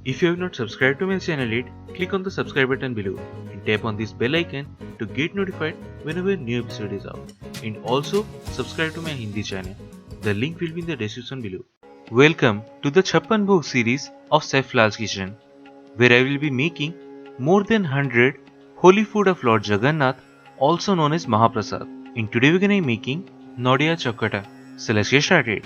If you have not subscribed to my channel yet, click on the subscribe button below and tap on this bell icon to get notified whenever a new episode is out. And also subscribe to my Hindi channel. The link will be in the description below. Welcome to the CHAPPAN BHOG series of Chef Lall's kitchen, where I will be making more than 100 holy food of Lord Jagannath, also known as Mahaprasad. And today we're gonna be making NADIA CHAKATA. So let's get started.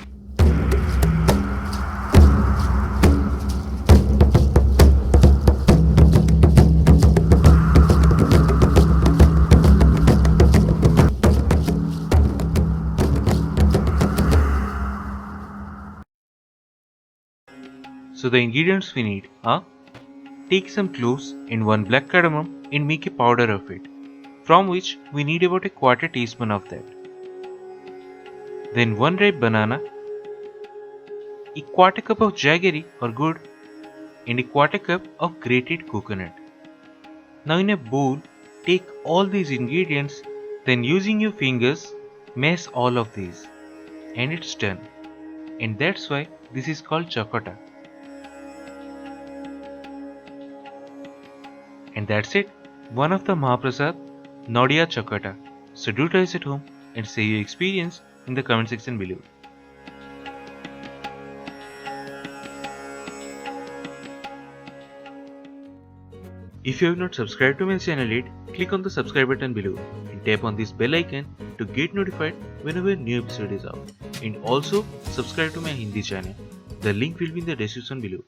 So the ingredients we need are: take some cloves and 1 black cardamom and make a powder of it, from which we need about a quarter teaspoon of that. Then 1 ripe banana, a quarter cup of jaggery or gur, and a quarter cup of grated coconut. Now in a bowl, take all these ingredients, then using your fingers, mash all of these, and it's done. And that's why this is called chakata. And that's it, one of the Mahaprasad, NADIA CHAKATA. So do try it at home and share your experience in the comment section below. If you have not subscribed to my channel yet, click on the subscribe button below and tap on this bell icon to get notified whenever a new episode is out. And also subscribe to my Hindi channel. The link will be in the description below.